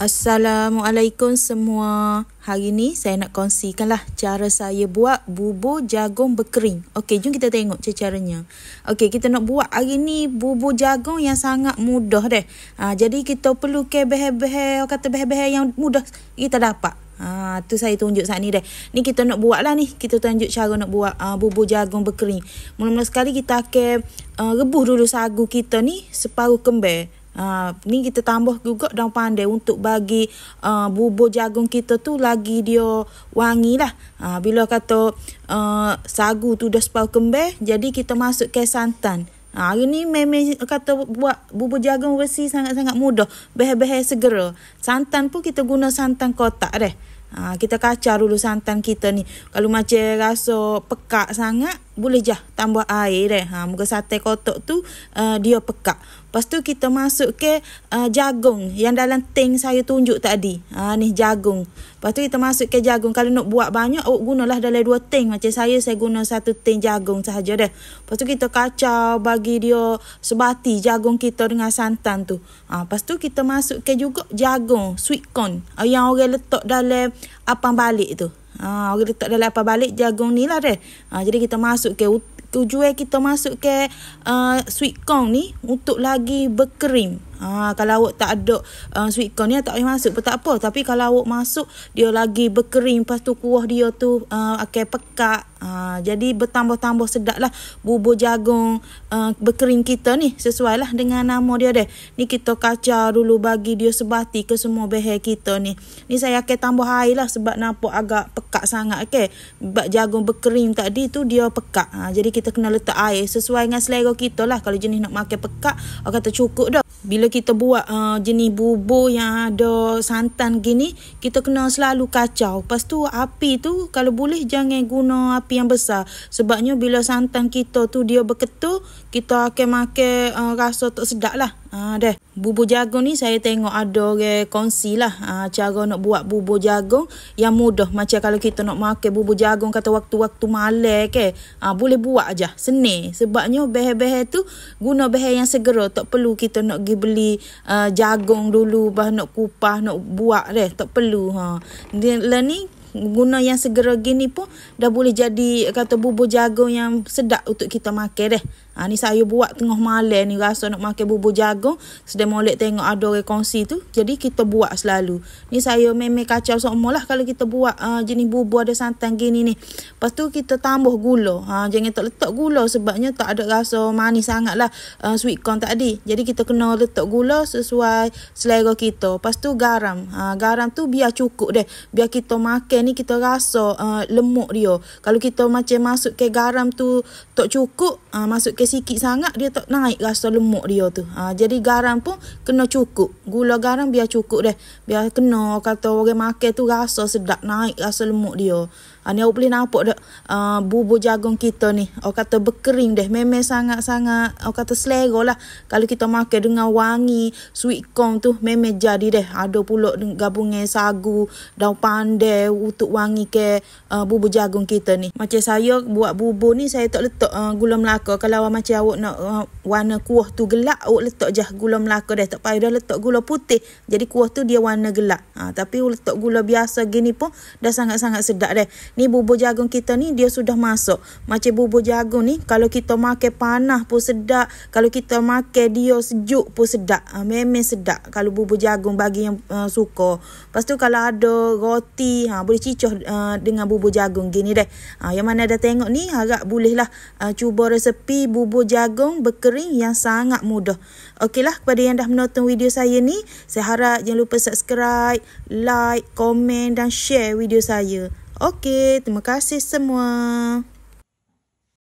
Assalamualaikum semua. Hari ni saya nak kongsikanlah cara saya buat bubur jagung berkering. Okey, jom kita tengok caranya. Okey, kita nak buat hari ni bubur jagung yang sangat mudah deh. Jadi kita perlu ke bahan-bahan, kata bahan-bahan yang mudah kita dapat. Tu saya tunjuk saat ni deh. Ni kita nak buat lah ni. Kita tunjuk cara nak buat bubur jagung berkering. Mula-mula sekali kita akan rebus dulu sagu kita ni separuh kembar. Ni kita tambah juga daun pandai untuk bagi bubur jagung kita tu lagi dia wangi lah. Bila kata sagu tu dah separuh kembar, jadi kita masuk ke santan. Hari ni memang kata buat bubur jagung bersih sangat-sangat mudah. Bahan-bahan segera. Santan pun kita guna santan kotak deh. Kita kacau dulu santan kita ni. Kalau macam rasa pekak sangat, boleh je tambah air deh. Muka sate kotak tu dia pekak. Lepas tu kita masuk ke jagung yang dalam ting saya tunjuk tadi. Ni jagung. Lepas tu kita masuk ke jagung. Kalau nak buat banyak, gunalah dalam 2 ting. Macam saya guna 1 ting jagung sahaja deh. Lepas tu kita kacau bagi dia sebati jagung kita dengan santan tu. Lepas tu kita masuk ke juga jagung, sweet corn. Yang orang letak dalam apam balik tu. Orang letak dalam apam balik jagung ni lah deh. Jadi kita masuk ke tujuan kita masuk ke sweet corn ni untuk lagi berkering. Kalau awak tak ada sweet corn ni tak boleh masuk pun tak apa. Tapi kalau awak masuk, dia lagi berkering. Lepas tu kuah dia tu akan pekat. Jadi bertambah-tambah sedap lah bubur jagung berkering kita ni. Sesuai lah dengan nama dia deh. Ni kita kacau dulu bagi dia sebati ke semua bahan kita ni. Ni saya akan tambah air lah sebab nampak agak pekat sangat ke. Sebab jagung berkering tadi tu dia pekat. Jadi kita kena letak air sesuai dengan selera kita lah. Kalau jenis nak makan pekat, orang kata cukup dah. Bila kita buat jenis bubur yang ada santan gini, kita kena selalu kacau. Lepas tu api tu kalau boleh jangan guna api yang besar. Sebabnya bila santan kita tu dia berketul, kita akan makan rasa tak sedap lah. Dah. Bubur jagung ni saya tengok ada orang kongsi lah cara nak buat bubur jagung yang mudah. Macam kalau kita nak makan bubur jagung kata waktu-waktu malam ke, boleh buat aja senang. Sebabnya bahan-bahan tu guna bahan yang segera. Tak perlu kita nak pergi beli jagung dulu, bahan nak kupas, nak buat deh. Tak perlu. Lah ni guna yang segera gini pun dah boleh jadi kata bubur jagung yang sedap untuk kita makan deh. Ni saya buat tengah malam ni, rasa nak makan bubur jagung, sedang molek tengok ada orang kongsi tu, jadi kita buat selalu. Ni saya memang kacau semua lah kalau kita buat jenis bubur ada santan gini ni. Lepas tu kita tambah gula. Jangan tak letak gula sebabnya tak ada rasa manis sangat lah sweet corn tadi. Jadi kita kena letak gula sesuai selera kita. Lepas tu garam. Garam tu biar cukup deh. Biar kita makan ni kita rasa lemuk dia. Kalau kita macam masuk ke garam tu tak cukup, masuk ke sikit sangat, dia tak naik rasa lemuk dia tu. Jadi garam pun kena cukup. Gula garam biar cukup deh. Biar kena kata orang makan tu rasa sedap, naik rasa lemuk dia. Ni awak boleh nampak dah bubur jagung kita ni. Awak kata berkering deh. Memang sangat-sangat awak kata selera lah. Kalau kita makan dengan wangi sweet corn tu memang jadi deh. Ada pula gabungan sagu, daun pandai untuk wangi ke bubur jagung kita ni. Macam saya buat bubur ni saya tak letak gula melaka. Kalau macam awak nak warna kuah tu gelap, awak letak je gula melaka deh. Tak payah dah letak gula putih. Jadi kuah tu dia warna gelap. Tapi awak letak gula biasa gini pun dah sangat-sangat sedap deh. Ni bubur jagung kita ni dia sudah masuk. Macam bubur jagung ni kalau kita makan panas pun sedap. Kalau kita makan dia sejuk pun sedap. Memang sedap kalau bubur jagung bagi yang suka. Lepas tu kalau ada roti, boleh cicoh dengan bubur jagung gini deh. Yang mana dah tengok ni, harap bolehlah cuba resepi bubur jagung berkering yang sangat mudah. Okeylah, kepada yang dah menonton video saya ni, saya harap jangan lupa subscribe, like, komen dan share video saya. Okey, terima kasih semua.